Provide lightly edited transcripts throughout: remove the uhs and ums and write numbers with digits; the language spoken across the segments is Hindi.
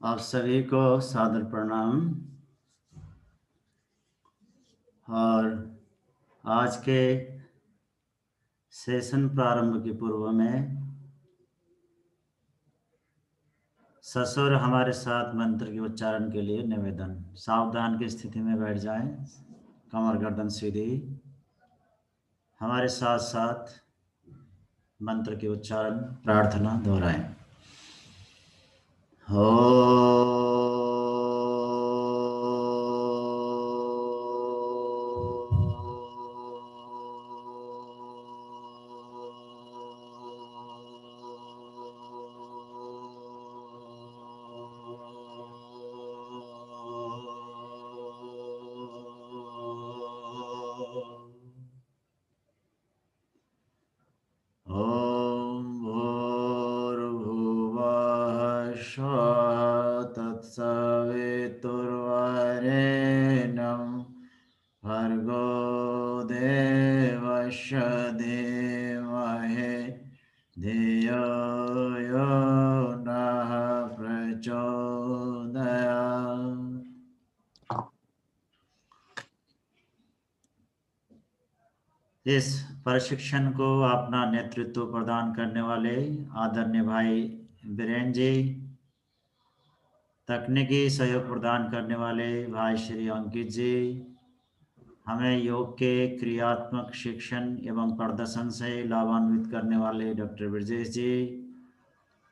आप सभी को सादर प्रणाम। और आज के सेशन प्रारंभ के पूर्व में ससुर हमारे साथ मंत्र के उच्चारण के लिए निवेदन। सावधान की स्थिति में बैठ जाएं, कमर गर्दन सीधी। हमारे साथ साथ मंत्र के उच्चारण प्रार्थना दोहराएं। ॐ भूर्भुवः स्वः तत्सवितुर्वरेण्यं भर्गो देवस्य धीमहि धियो यो नः प्रचोदयात्। इस प्रशिक्षण को अपना नेतृत्व प्रदान करने वाले आदरणीय भाई बीरेन जी, तकनीकी सहयोग प्रदान करने वाले भाई श्री अंकित जी, हमें योग के क्रियात्मक शिक्षण एवं प्रदर्शन से लाभान्वित करने वाले डॉक्टर ब्रजेश जी,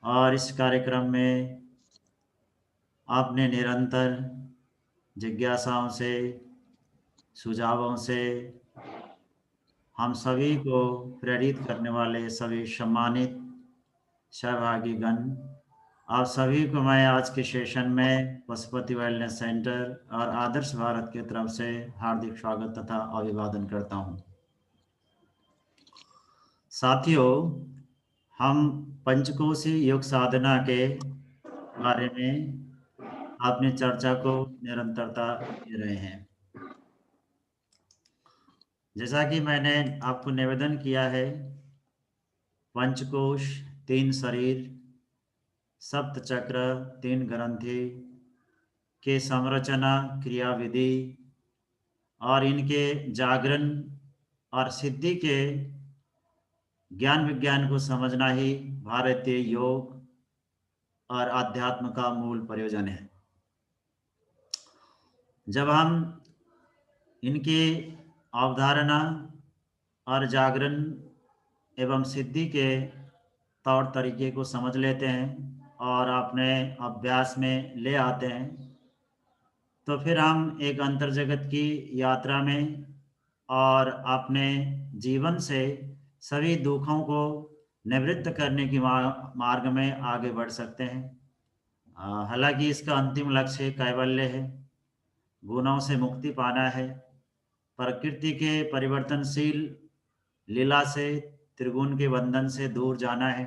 और इस कार्यक्रम में आपने निरंतर जिज्ञासाओं से, सुझावों से हम सभी को प्रेरित करने वाले सभी सम्मानित सहभागीगण, आप सभी को मैं आज के सेशन में पशुपति वेलनेस सेंटर और आदर्श भारत की तरफ से हार्दिक स्वागत तथा अभिवादन करता हूं। साथियों, हम पंचकोशी योग साधना के बारे में अपनी चर्चा को निरंतरता दे रहे हैं। जैसा कि मैंने आपको निवेदन किया है, पंचकोश, 3 शरीर, सप्त चक्र, 3 ग्रंथि के संरचना, क्रियाविधि और इनके जागरण और सिद्धि के ज्ञान विज्ञान को समझना ही भारतीय योग और आध्यात्म का मूल प्रयोजन है। जब हम इनकी अवधारणा और जागरण एवं सिद्धि के तौर तरीके को समझ लेते हैं और अपने अभ्यास में ले आते हैं, तो फिर हम एक अंतर्जगत की यात्रा में और अपने जीवन से सभी दुखों को निवृत्त करने की मार्ग में आगे बढ़ सकते हैं। हालांकि इसका अंतिम लक्ष्य कैवल्य है, गुणों से मुक्ति पाना है, प्रकृति के परिवर्तनशील लीला से, त्रिगुण के बंधन से दूर जाना है।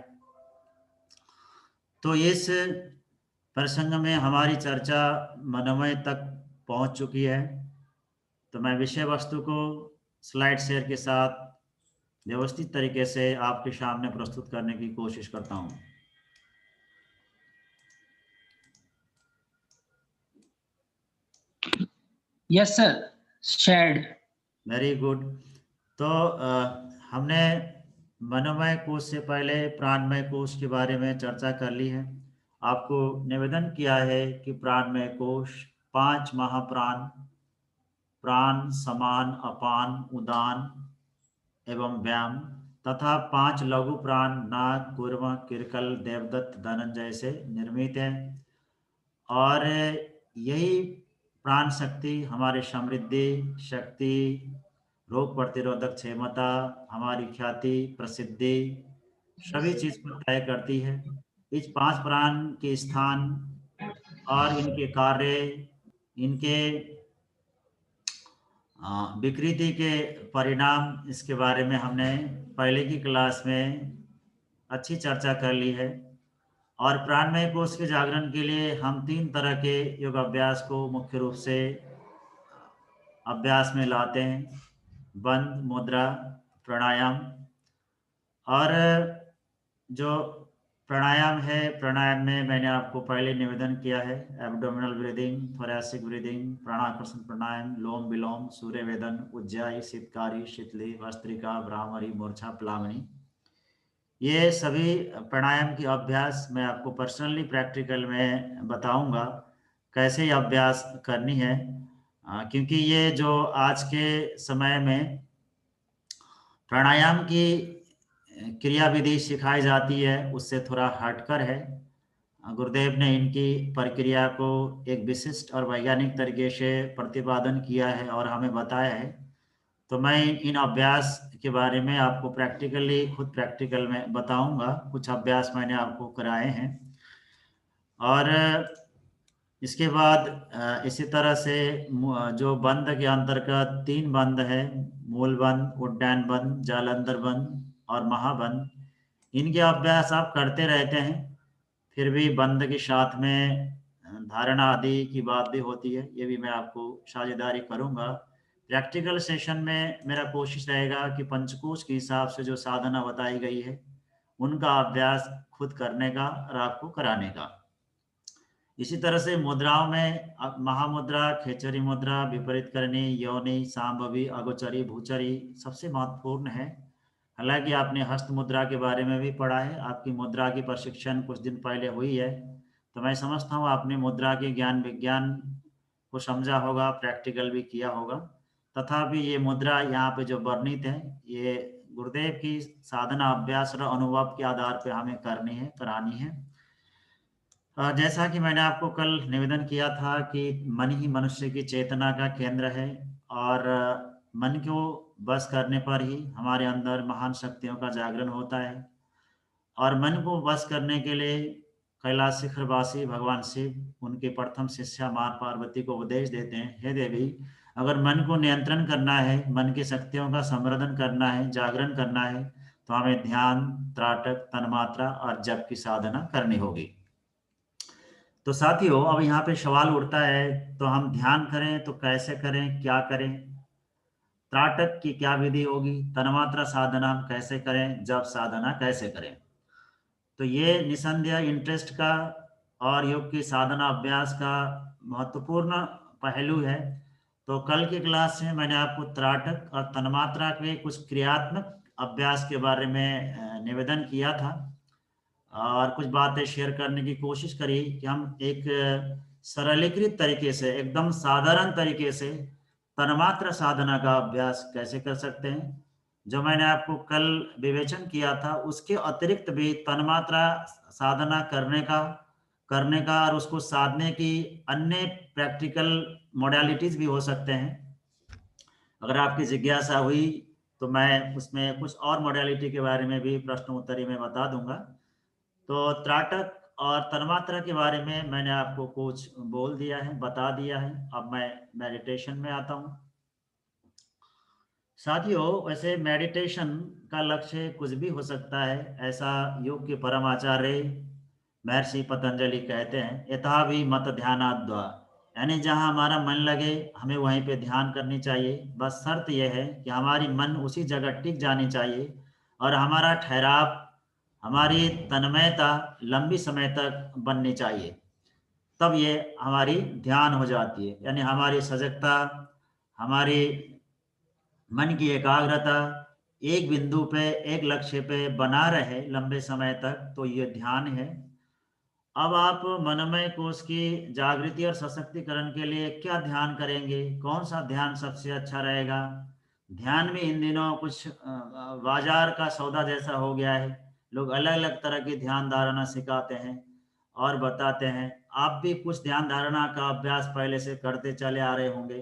तो इस प्रसंग में हमारी चर्चा मनोमय तक पहुंच चुकी है। तो मैं विषय वस्तु को स्लाइड शेयर के साथ व्यवस्थित तरीके से आपके सामने प्रस्तुत करने की कोशिश करता हूं। Yes sir, shared. Very good. तो हमने मनोमय कोश से पहले प्राणमय कोश के बारे में चर्चा कर ली है। आपको निवेदन किया है कि प्राणमय कोश 5 महाप्राण, प्राण, समान, अपान, उदान एवं व्याम, तथा 5 लघु प्राण नाग, कूर्म, किरकल, देवदत्त, धनंजय से निर्मित है। और यही प्राण शक्ति हमारे समृद्धि, शक्ति, रोग प्रतिरोधक क्षमता, हमारी ख्याति, प्रसिद्धि, सभी चीज को तय करती है। इस 5 प्राण के स्थान और इनके कार्य, इनके विकृति के परिणाम, इसके बारे में हमने पहले की क्लास में अच्छी चर्चा कर ली है। और प्राणमय कोश के जागरण के लिए हम 3 तरह के योग अभ्यास को मुख्य रूप से अभ्यास में लाते हैं: बंद मुद्रा, प्राणायाम। और जो प्राणायाम है। प्राणायाम में मैंने आपको पहले निवेदन किया है, एब्डोमिनल ब्रीदिंग, थोरैसिक ब्रीदिंग, प्राणाकर्षण प्राणायाम, लोम विलोम, सूर्य वेदन, उज्जाई, शीतकारी, शीतली, भस्त्रिका, भ्रामरी, मूर्छा, प्लावनी, ये सभी प्राणायाम की अभ्यास मैं आपको पर्सनली प्रैक्टिकल में बताऊंगा कैसे ये अभ्यास करनी है। क्योंकि ये जो आज के समय में प्राणायाम की क्रिया विधि सिखाई जाती है उससे थोड़ा हटकर है। गुरुदेव ने इनकी प्रक्रिया को एक विशिष्ट और वैज्ञानिक तरीके से प्रतिपादन किया है और हमें बताया है। तो मैं इन अभ्यास के बारे में आपको प्रैक्टिकली खुद प्रैक्टिकल में बताऊंगा। कुछ अभ्यास मैंने आपको कराए हैं और इसके बाद इसी तरह से जो बंद के अंतर्गत 3 बंद है, मूल बंद, उड्डयन बंद, जालंधर बंद और महाबंद, इनके अभ्यास आप करते रहते हैं। फिर भी बंद के साथ में धारणा आदि की बात भी होती है, ये भी मैं आपको साझेदारी करूंगा। प्रैक्टिकल सेशन में मेरा कोशिश रहेगा कि पंचकोश के हिसाब से जो साधना बताई गई है उनका अभ्यास खुद करने का और आपको कराने का। इसी तरह से मुद्राओं में महामुद्रा, खेचरी मुद्रा, विपरीत करनी, योनि, सांभवी, अगोचरी, भूचरी सबसे महत्वपूर्ण है। हालांकि आपने हस्त मुद्रा के बारे में भी पढ़ा है, आपकी मुद्रा की प्रशिक्षण कुछ दिन पहले हुई है, तो मैं समझता हूँ आपने मुद्रा के ज्ञान विज्ञान को समझा होगा, प्रैक्टिकल भी किया होगा। तथापि ये मुद्रा यहाँ पे जो वर्णित है ये गुरुदेव की साधना अभ्यास और अनुभव के आधार पर हमें करनी है, करानी है। जैसा कि मैंने आपको कल निवेदन किया था कि मन ही मनुष्य की चेतना का केंद्र है और मन को बस करने पर ही हमारे अंदर महान शक्तियों का जागरण होता है। और मन को बस करने के लिए कैलाश शिखरवासी भगवान शिव उनके प्रथम शिष्या मां पार्वती को उपदेश देते हैं, हे देवी, अगर मन को नियंत्रण करना है, मन की शक्तियों का संवर्धन करना है, जागरण करना है, तो हमें ध्यान, त्राटक, तन्मात्रा और जप की साधना करनी होगी। तो साथियों, अब यहाँ पे सवाल उठता है, तो हम ध्यान करें तो कैसे करें, क्या करें, त्राटक की क्या विधि होगी, तन्मात्रा साधना कैसे करें, जप साधना कैसे करें। तो ये निसंदेह इंटरेस्ट का और योग की साधना अभ्यास का महत्वपूर्ण पहलू है। तो कल की क्लास में मैंने आपको त्राटक और तन्मात्रा के कुछ क्रियात्मक अभ्यास के बारे में निवेदन किया था और कुछ बातें शेयर करने की कोशिश करी कि हम एक सरलीकृत तरीके से, एकदम साधारण तरीके से तन्मात्रा साधना का अभ्यास कैसे कर सकते हैं। जो मैंने आपको कल विवेचन किया था उसके अतिरिक्त भी तन्मात्रा साधना करने का और उसको साधने की अन्य प्रैक्टिकल मोडालिटीज भी हो सकते हैं। अगर आपकी जिज्ञासा हुई तो मैं उसमें कुछ और मोडालिटी के बारे में भी प्रश्नोत्तरी में बता दूंगा। तो त्राटक और तन्मात्रा के बारे में मैंने आपको कुछ बोल दिया है, बता दिया है। अब मैं मेडिटेशन में आता हूँ। साथियों, वैसे मेडिटेशन का लक्ष्य कुछ भी हो सकता है, ऐसा योग के परम आचार्य महर्षि पतंजलि कहते हैं, यथा भी मत ध्यानाद्वा, यानी जहाँ हमारा मन लगे हमें वहीं पे ध्यान करनी चाहिए। बस शर्त यह है कि हमारी मन उसी जगह टिक जानी चाहिए और हमारा ठहराव, हमारी तन्मयता लंबी समय तक बननी चाहिए, तब ये हमारी ध्यान हो जाती है। यानी हमारी सजगता, हमारी मन की एकाग्रता एक बिंदु पे, एक लक्ष्य पे बना रहे लंबे समय तक, तो ये ध्यान है। अब आप मनोमय कोश की जागृति और सशक्तिकरण के लिए क्या ध्यान करेंगे, कौन सा ध्यान सबसे अच्छा रहेगा। ध्यान में इन दिनों कुछ बाजार का सौदा जैसा हो गया है, लोग अलग अलग तरह की ध्यान धारणा सिखाते हैं और बताते हैं। आप भी कुछ ध्यान धारणा का अभ्यास पहले से करते चले आ रहे होंगे,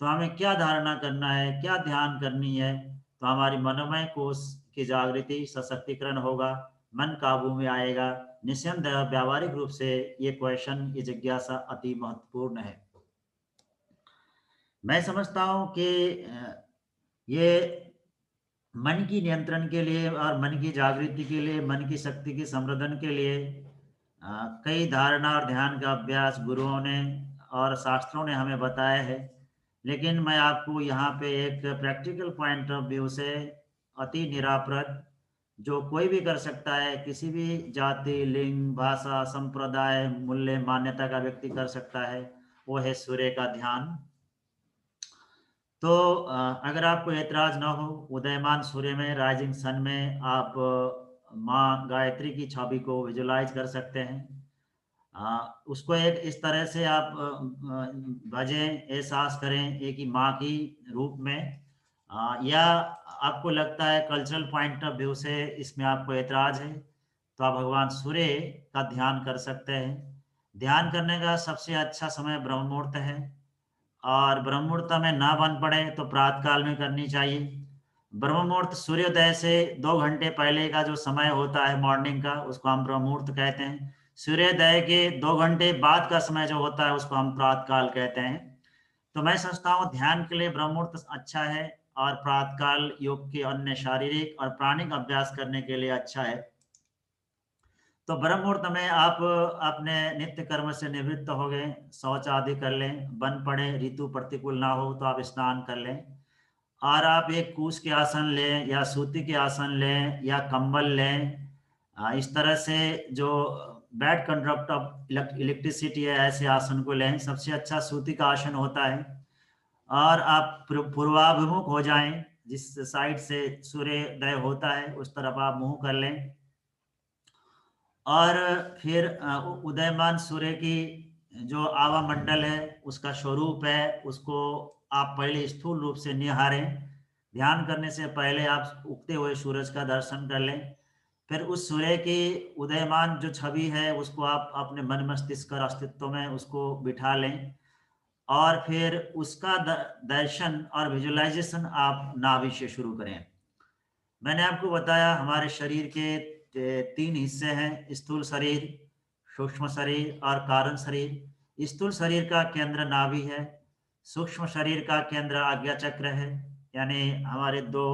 तो हमें क्या धारणा करना है, क्या ध्यान करनी है, तो हमारी मनोमय कोश की जागृति, सशक्तिकरण होगा, मन काबू में आएगा। निस्संदेह व्यावहारिक रूप से ये क्वेश्चन, ये जिज्ञासा अति महत्वपूर्ण है। मैं समझता हूं कि ये मन की नियंत्रण के लिए और मन की जागृति के लिए, मन की शक्ति के संवर्धन के लिए कई धारणा और ध्यान का अभ्यास गुरुओं ने और शास्त्रों ने हमें बताया है। लेकिन मैं आपको यहाँ पे एक प्रैक्टिकल पॉइंट ऑफ व्यू से अति निरापद जो कोई भी कर सकता है, किसी भी जाति, लिंग, भाषा, संप्रदाय, मूल्य, मान्यता का व्यक्ति कर सकता है, वो है सूर्य का ध्यान। तो अगर आपको ऐतराज ना हो, उदयमान सूर्य में, राइजिंग सन में आप माँ गायत्री की छवि को विजुलाइज कर सकते हैं। उसको एक इस तरह से आप भजें, एहसास करें एक ही माँ की रूप में, या आपको लगता है कल्चरल पॉइंट ऑफ व्यू से इसमें आपको ऐतराज है, तो आप भगवान सूर्य का ध्यान कर सकते हैं। ध्यान करने का सबसे अच्छा समय ब्रह्म मुहूर्त है, और ब्रह्म मुहूर्त में ना बन पड़े तो प्रातः काल में करनी चाहिए। ब्रह्म मुहूर्त सूर्योदय से 2 घंटे पहले का जो समय होता है मॉर्निंग का, उसको हम ब्रह्म मुहूर्त कहते हैं। सूर्योदय के 2 घंटे बाद का समय जो होता है उसको हम प्रातः काल कहते हैं। तो मैं समझता हूँ ध्यान के लिए ब्रह्म मुहूर्त अच्छा है, और प्रातः काल योग के अन्य शारीरिक और प्राणिक अभ्यास करने के लिए अच्छा है। तो ब्रह्म मुहूर्त में आप अपने नित्य कर्म से निवृत्त हो गए, शौच आदि कर लें, बन पड़े, ऋतु प्रतिकूल ना हो तो आप स्नान कर लें, और आप एक कूश के आसन लें या सूती के आसन लें या कंबल लें। इस तरह से जो बैड कंडक्ट ऑफ इलेक्ट्रिसिटी है, ऐसे आसन को लें। सबसे अच्छा सूती का आसन होता है, और आप पूर्वाभिमुख हो जाएं, जिस साइड से सूर्योदय होता है उस तरफ आप मुंह कर लें, और फिर उदयमान सूर्य की जो आवा मंडल है, उसका स्वरूप है, उसको आप पहले स्थूल रूप से निहारें। ध्यान करने से पहले आप उगते हुए सूरज का दर्शन कर लें, फिर उस सूर्य की उदयमान जो छवि है उसको आप अपने मन मस्तिष्क और अस्तित्व में उसको बिठा लें, और फिर उसका दर्शन और विजुअलाइजेशन आप नाभि से शुरू करें। मैंने आपको बताया हमारे शरीर के 3 हिस्से हैं, स्थूल शरीर, सूक्ष्म शरीर और कारण शरीर। स्थूल शरीर का केंद्र नाभि है, सूक्ष्म शरीर का केंद्र आज्ञा चक्र है, यानी हमारे 2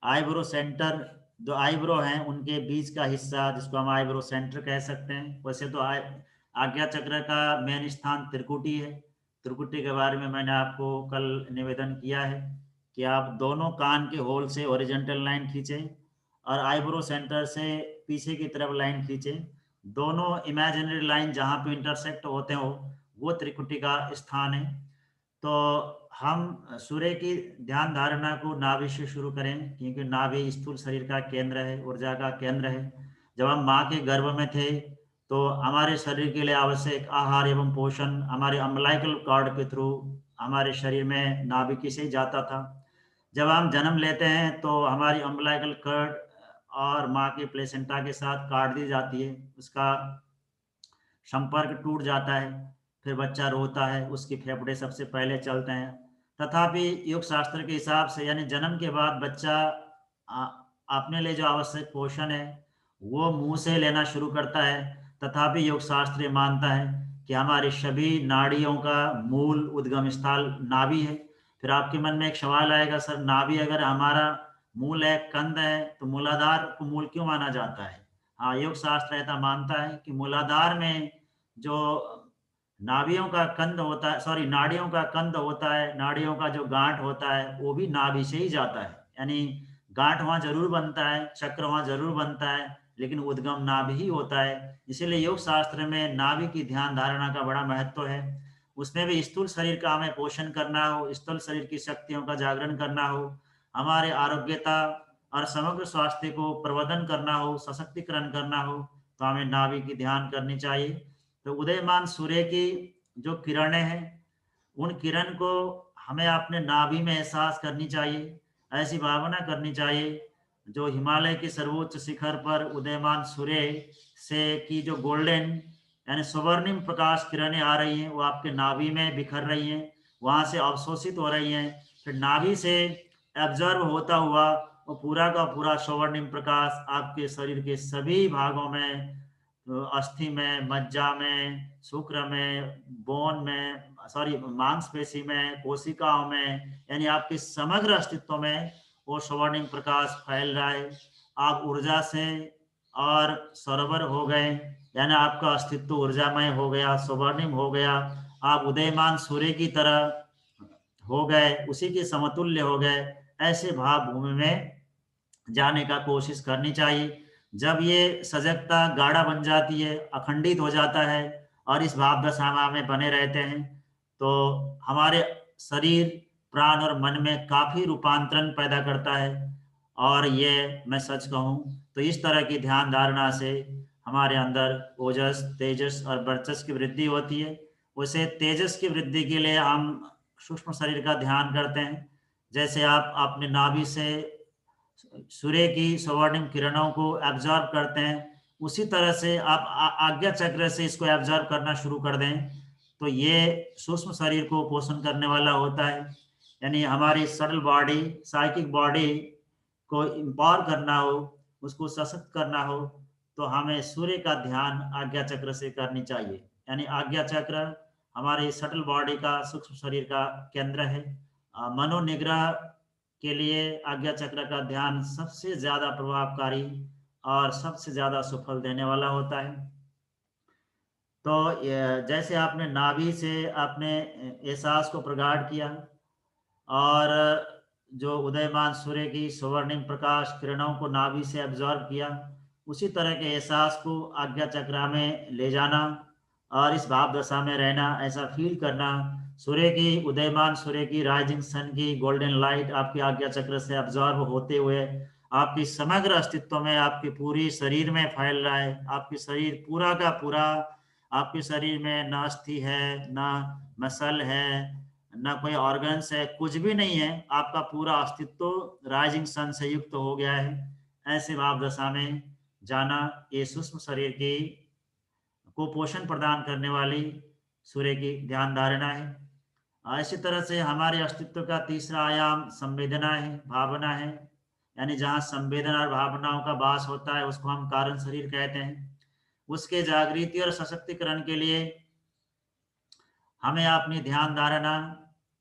आईब्रो सेंटर, जो आईब्रो हैं उनके बीच का हिस्सा, जिसको हम आईब्रो सेंटर कह सकते हैं। वैसे तो आज्ञा चक्र का मेन स्थान त्रिकुटी है। त्रिकुटी के बारे में मैंने आपको कल निवेदन किया है कि आप दोनों कान के होल से हॉरिजॉन्टल लाइन खींचें, और आईब्रो सेंटर से पीछे की तरफ लाइन खींचें। दोनों इमेजिनरी लाइन जहाँ पे इंटरसेक्ट होते हो, वो त्रिकुटी का स्थान है। तो हम सूर्य की ध्यान धारणा को नाभि से शुरू करें, क्योंकि नाभि स्थूल शरीर का केंद्र है, ऊर्जा का केंद्र है। जब हम माँ के गर्भ में थे तो हमारे शरीर के लिए आवश्यक आहार एवं पोषण हमारे अम्बिलिकल कॉर्ड के थ्रू हमारे शरीर में नाभिक से ही जाता था। जब हम जन्म लेते हैं तो हमारी अम्बिलिकल कॉर्ड और माँ के प्लेसेंटा के साथ काट दी जाती है, उसका संपर्क टूट जाता है, फिर बच्चा रोता है, उसके फेफड़े सबसे पहले चलते हैं। तथापि योग शास्त्र के हिसाब से, यानी जन्म के बाद बच्चा अपने लिए जो आवश्यक पोषण है वो मुंह से लेना शुरू करता है। तथापि योग शास्त्र मानता है कि हमारी सभी नाड़ियों का मूल उद्गम स्थल नाभि है। फिर आपके मन में एक सवाल आएगा, सर नाभि अगर हमारा मूल है, कंद है, तो मूलाधार को मूल क्यों माना जाता है? हाँ, योग शास्त्र ऐसा मानता है कि मूलाधार में जो नाभियों का कंद होता है, सॉरी नाड़ियों का कंद होता है, नाड़ियों का जो गांठ होता है वो भी नाभि से ही जाता है। यानी गांठ वहां जरूर बनता है, चक्र वहां जरूर बनता है, लेकिन उद्गम नाभि ही होता है। इसीलिए योग शास्त्र में नाभि की ध्यान धारणा का बड़ा महत्व है। उसमें भी स्थूल शरीर का हमें पोषण करना हो, स्थूल शरीर की शक्तियों का जागरण करना हो, हमारे आरोग्यता और समग्र स्वास्थ्य को प्रवर्धन करना हो, सशक्तिकरण करना हो, तो हमें नाभि की ध्यान करनी चाहिए। तो उदयमान सूर्य की जो किरणें हैं, उन किरण को हमें अपने नाभि में एहसास करनी चाहिए। ऐसी भावना करनी चाहिए जो हिमालय के सर्वोच्च शिखर पर उदयमान सूर्य से की जो गोल्डन यानी स्वर्णिम प्रकाश किरणें आ रही हैं, वो आपके नाभि में बिखर रही हैं, वहां से अवशोषित हो रही हैं, फिर नाभि से एब्जॉर्ब होता हुआ वो पूरा का पूरा स्वर्णिम प्रकाश आपके शरीर के सभी भागों में, अस्थि में, मज्जा में, शुक्र में, बोन में, सॉरी मांसपेशी में, कोशिकाओं में, यानी आपके समग्र अस्तित्व में वो स्वर्णिम प्रकाश फैल रहा है। आप ऊर्जा से और सरवर हो गए, यानी आपका अस्तित्व ऊर्जामय हो गया, स्वर्णिम हो गया। आप उदयमान सूर्य की तरह हो गए, उसी के समतुल्य हो गए। ऐसे भाव भूमि में जाने का कोशिश करनी चाहिए। जब ये सजगता गाढ़ा बन जाती है, अखंडित हो जाता है और इस भाव दशा में बने रहते हैं, तो हमारे शरीर, प्राण और मन में काफी रूपांतरण पैदा करता है। और ये मैं सच कहूँ तो इस तरह की ध्यान धारणा से हमारे अंदर ओजस, तेजस और वर्चस की वृद्धि होती है। उसे तेजस की वृद्धि के लिए हम सूक्ष्म शरीर का ध्यान करते हैं। जैसे आप अपने नाभि से सूर्य की स्वर्णिम किरणों को एब्जॉर्ब करते हैं, उसी तरह से आप आज्ञा चक्र से इसको एब्जॉर्ब करना शुरू कर दें, तो ये सूक्ष्म शरीर को पोषण करने वाला होता है। यानी हमारी सटल बॉडी, साइकिक बॉडी को एम्पावर करना हो, उसको सशक्त करना हो, तो हमें सूर्य का ध्यान आज्ञा चक्र से करनी चाहिए। यानी आज्ञा चक्र हमारे सटल बॉडी का, सूक्ष्म शरीर का केंद्र है। मनोनिग्रह के लिए आज्ञा चक्र का ध्यान सबसे ज्यादा प्रभावकारी और सबसे ज्यादा सुफल देने वाला होता है। तो जैसे आपने नाभि से आपने एहसास को प्रगाढ़ किया और जो उदयमान सूर्य की स्वर्णिम प्रकाश किरणों को नाभि से एब्जॉर्ब किया, उसी तरह के एहसास को आज्ञा चक्र में ले जाना और इस भाव दशा में रहना, ऐसा फील करना। सूर्य की, उदयमान सूर्य की, राइजिंग सन की गोल्डन लाइट आपके आज्ञा चक्र से एब्जॉर्ब होते हुए आपकी समग्र अस्तित्व में, आपके पूरी शरीर में फैल रहा है। आपके शरीर पूरा का पूरा, आपके शरीर में ना अस्थि है, ना मसल है, ना कोई ऑर्गन्स है, कुछ भी नहीं है। आपका पूरा अस्तित्व राइजिंग सन से युक्त हो गया है। ऐसे भाव दशा में जाना, ये सूक्ष्म शरीर की को पोषण प्रदान करने वाली सूर्य की ध्यान धारणा है। इसी तरह से हमारे अस्तित्व का तीसरा आयाम संवेदना है, भावना है। यानी जहाँ संवेदना और भावनाओं का वास होता है, उसको हम कारण शरीर कहते हैं। उसके जागृति और सशक्तिकरण के लिए हमें अपनी ध्यान धारणा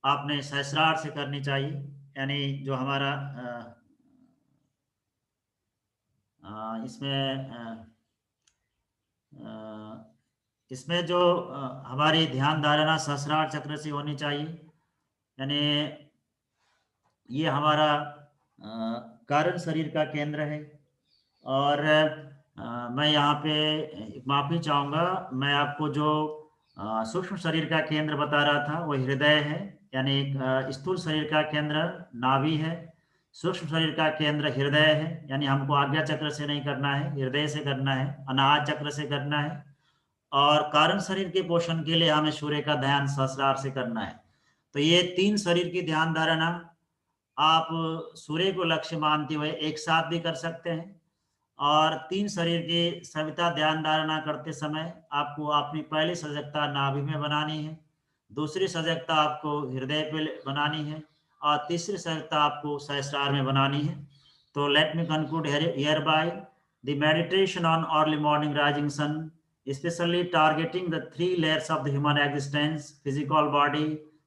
अपने सहस्रार से करनी चाहिए। यानी जो हमारा इसमें जो हमारी ध्यान धारणा सहस्रार चक्र से होनी चाहिए। यानी ये हमारा कारण शरीर का केंद्र है। और मैं यहाँ पे माफी चाहूँगा, मैं आपको जो सूक्ष्म शरीर का केंद्र बता रहा था वो हृदय है। यानी स्थूल शरीर का केंद्र नाभि है, सूक्ष्म शरीर का केंद्र हृदय है। यानी हमको आज्ञा चक्र से नहीं करना है, हृदय से करना है, अनाहत चक्र से करना है। और कारण शरीर के पोषण के लिए हमें सूर्य का ध्यान सहस्रार से करना है। तो ये तीन शरीर की ध्यान धारणा आप सूर्य को लक्ष्य मानते हुए एक साथ भी कर सकते हैं। और तीन शरीर की सविता ध्यान धारणा करते समय आपको अपनी पहली सजगता नाभि में बनानी है, दूसरी सजगता आपको हृदय पे बनानी है और तीसरी सजगता आपको सहस्रार में बनानी है। तो let me conclude here by the meditation on early morning rising sun, especially targeting the three layers of the human existence: physical body,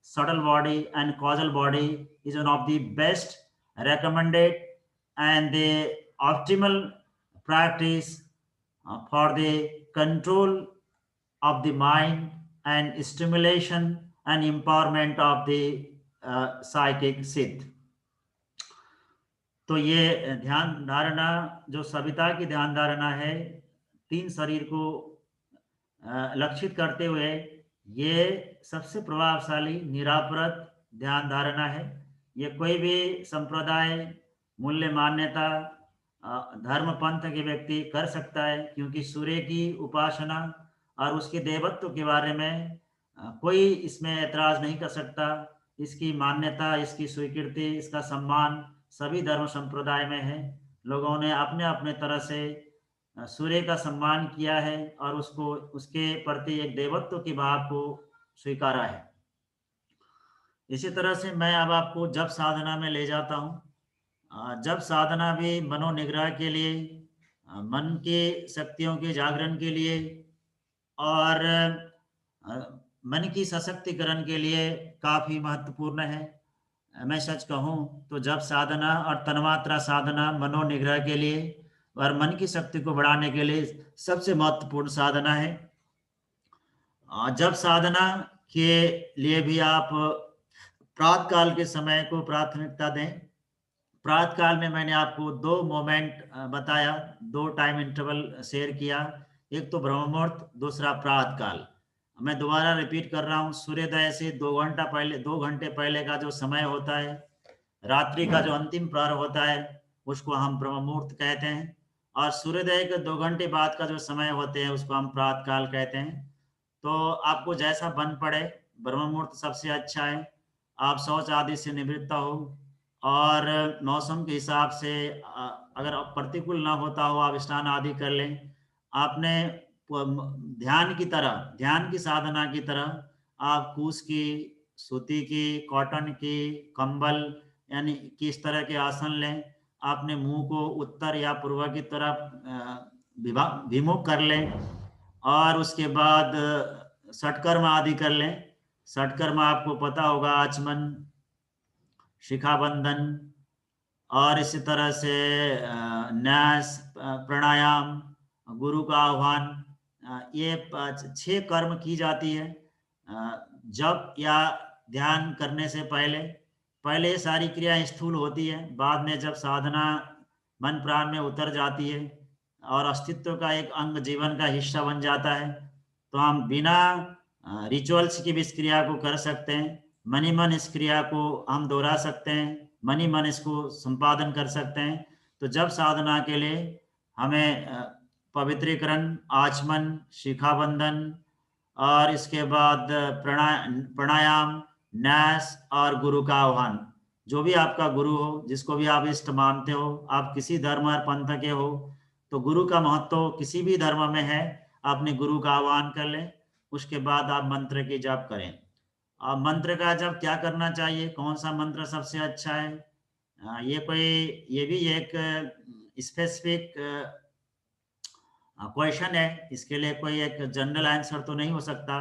subtle body and causal body, is one of the best recommended and the optimal practice for the control of the mind and stimulation and empowerment of the psychic siddh. तो ये ध्यान धारणा जो सविता की ध्यान धारणा है, तीन शरीर को लक्षित करते हुए, ये सबसे प्रभावशाली निरापराध ध्यान धारणा है। ये कोई भी संप्रदाय, मूल्य, मान्यता, धर्म, पंथ के व्यक्ति कर सकता है, क्योंकि सूर्य की उपासना और उसके देवत्व के बारे में कोई इसमें ऐतराज नहीं कर सकता। इसकी मान्यता, इसकी स्वीकृति, इसका सम्मान सभी धर्म संप्रदाय में है। लोगों ने अपने अपने तरह से सूर्य का सम्मान किया है और उसको, उसके प्रति एक देवत्व की भाव को स्वीकारा है। इसी तरह से मैं अब आपको जप साधना में ले जाता हूँ। जप साधना भी मनोनिग्रह के लिए, मन की शक्तियों के जागरण के लिए और मन की सशक्तिकरण के लिए काफी महत्वपूर्ण है। मैं सच कहूँ तो जप साधना और तन्मात्रा साधना मनोनिग्रह के लिए और मन की शक्ति को बढ़ाने के लिए सबसे महत्वपूर्ण साधना है। जप साधना के लिए भी आप प्रातः काल के समय को प्राथमिकता दें। प्रातः काल में मैंने आपको 2 मोमेंट बताया, 2 टाइम इंटरवल शेयर किया। एक तो ब्रह्म मुहूर्त, दूसरा प्रातः काल। मैं दोबारा रिपीट कर रहा हूँ, सूर्योदय से 2 घंटे पहले का जो समय होता है, रात्रि का जो अंतिम प्रहर होता है, उसको हम ब्रह्म मुहूर्त कहते हैं। और सूर्योदय के 2 घंटे बाद का जो समय होते हैं, उसको हम प्रातः काल कहते हैं। तो आपको जैसा बन पड़े, ब्रह्म मुहूर्त सबसे अच्छा है। आप शौच आदि से निवृत्त हो और मौसम के हिसाब से अगर प्रतिकूल ना होता हो, आप स्नान आदि कर लें। आपने ध्यान की साधना की तरह आप कूस की, सूती की, कॉटन की, कंबल यानी किस तरह के आसन लें। आपने मुंह को उत्तर या पूर्व की तरफ विमुख कर लें और उसके बाद षटकर्म आदि कर लें। षटकर्म आपको पता होगा, आचमन, शिखाबंधन और इसी तरह से न्यास, प्राणायाम, गुरु का आह्वान, ये 6 कर्म की जाती है जप या ध्यान करने से पहले। पहले ये सारी क्रियाएं स्थूल होती है, बाद में जब साधना मन प्राण में उतर जाती है और अस्तित्व का एक अंग, जीवन का हिस्सा बन जाता है, तो हम बिना रिचुअल्स की भी इस क्रिया को कर सकते हैं। मन ही मन इस क्रिया को हम दोहरा सकते हैं, मन ही मन इसको संपादन कर सकते हैं। तो जब साधना के लिए हमें पवित्रीकरण, आचमन, शिखाबंधन और इसके बाद प्राणायाम, न्यास और गुरु का आह्वान, जो भी आपका गुरु हो, जिसको भी आप इष्ट मानते हो, आप किसी धर्म और पंथ के हो, तो गुरु का महत्व किसी भी धर्म में है। आपने गुरु का आह्वान कर लें, उसके बाद आप मंत्र की जप करें। अब मंत्र का जप क्या करना चाहिए, कौन सा मंत्र सबसे अच्छा है, ये भी एक स्पेसिफिक क्वेश्चन है। इसके लिए कोई एक जनरल आंसर तो नहीं हो सकता।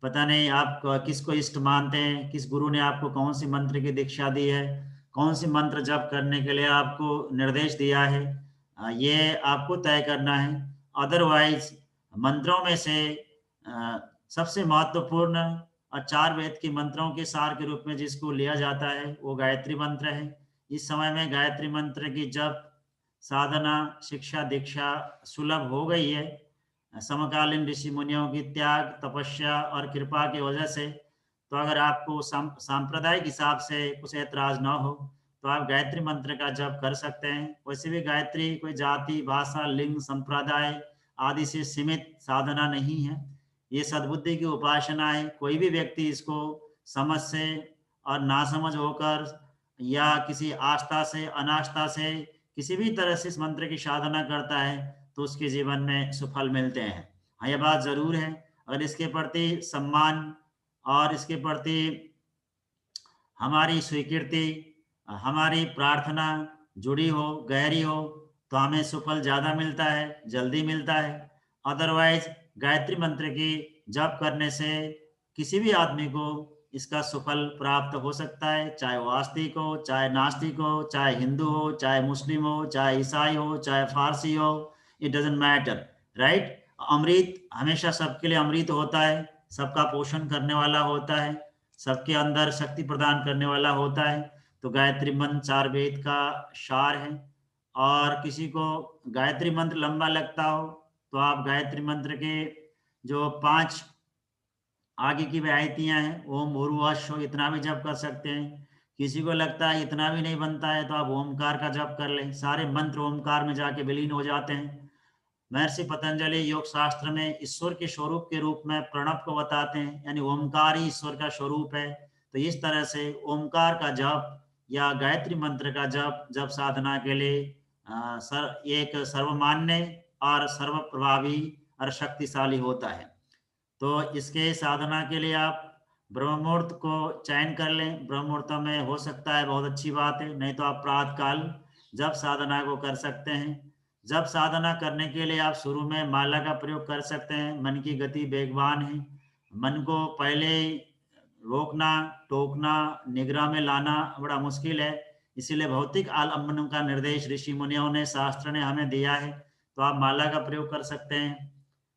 पता नहीं आप किसको इष्ट मानते हैं, किस गुरु ने आपको कौन सी मंत्र की दीक्षा दी है, कौन सी मंत्र जप करने के लिए आपको निर्देश दिया है, ये आपको तय करना है। अदरवाइज मंत्रों में से सबसे महत्वपूर्ण और 4 वेद के मंत्रों के सार के रूप में जिसको लिया जाता है, वो गायत्री मंत्र है। इस समय में गायत्री मंत्र की जप, साधना, शिक्षा, दीक्षा सुलभ हो गई है समकालीन ऋषि मुनियों की त्याग, तपस्या और कृपा की वजह से। तो अगर आपको सांप्रदायिक हिसाब से कुछ ऐतराज ना हो, तो आप गायत्री मंत्र का जप कर सकते हैं। वैसे भी गायत्री कोई जाति, भाषा, लिंग, संप्रदाय आदि से सीमित साधना नहीं है। ये सद्बुद्धि की उपासना है। कोई भी व्यक्ति इसको समझ से और नासमझ होकर या किसी आस्था से, अनास्था से, किसी भी तरह से इस मंत्र की साधना करता है, तो उसके जीवन में सुफल मिलते हैं। हाँ, ये बात जरूर है, अगर इसके प्रति सम्मान और इसके प्रति हमारी स्वीकृति, हमारी प्रार्थना जुड़ी हो, गहरी हो, तो हमें सुफल ज्यादा मिलता है, जल्दी मिलता है। अदरवाइज गायत्री मंत्र की जप करने से किसी भी आदमी को इसका सुफल प्राप्त हो सकता है, चाहे वो आस्तिक हो, चाहे नास्तिक हो, चाहे हिंदू हो, चाहे मुस्लिम हो, चाहे ईसाई हो, चाहे फारसी हो, इट डजंट मैटर, राइट। अमृत हमेशा सबके लिए अमृत होता है, सबका पोषण करने वाला होता है, सबके अंदर शक्ति प्रदान करने वाला होता है। तो गायत्री मंत्र 4 वेद का सार है। और किसी को गायत्री मंत्र लंबा लगता हो, तो आप गायत्री मंत्र के जो 5 आगे की व्याहतियां हैं, ओम भूर्भुवः स्वः, इतना भी जप कर सकते हैं। किसी को लगता है इतना भी नहीं बनता है, तो आप ओमकार का जप कर लें। सारे मंत्र ओमकार में जाके विलीन हो जाते हैं। महर्षि पतंजलि योग शास्त्र में ईश्वर के स्वरूप के रूप में प्रणव को बताते हैं, यानी ओमकार ही ईश्वर का स्वरूप है। तो इस तरह से ओमकार का जप या गायत्री मंत्र का जप जब साधना के लिए एक सर्वमान्य और सर्व प्रभावी और शक्तिशाली होता है। तो इसके साधना के लिए आप ब्रह्म मुहूर्त को चयन कर लें। ब्रह्म मुहूर्त में हो सकता है, बहुत अच्छी बात है, नहीं तो आप प्रातः काल जब साधना को कर सकते हैं। जब साधना करने के लिए आप शुरू में माला का प्रयोग कर सकते हैं। मन की गति वेगवान है, मन को पहले रोकना, टोकना, निग्रह में लाना बड़ा मुश्किल है। इसीलिए भौतिक आलम्बनों का निर्देश ऋषि मुनियों ने, शास्त्र ने हमें दिया है। तो आप माला का प्रयोग कर सकते हैं।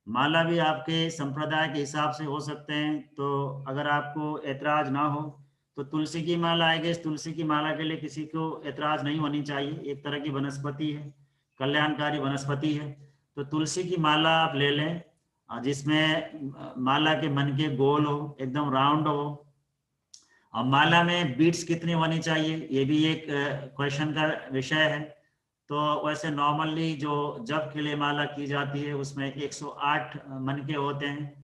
माला भी आपके संप्रदाय के हिसाब से हो सकते हैं। तो अगर आपको ऐतराज ना हो, तो तुलसी की माला आएगी। इस तुलसी की माला के लिए किसी को एतराज नहीं होनी चाहिए, एक तरह की वनस्पति है, कल्याणकारी वनस्पति है। तो तुलसी की माला आप ले लें जिसमें माला के मन के गोल हो, एकदम राउंड हो। और माला में बीट्स कितनी होनी चाहिए, ये भी एक क्वेश्चन का विषय है। तो वैसे नॉर्मली जो जप के लिए माला की जाती है उसमें 108 मन के होते हैं।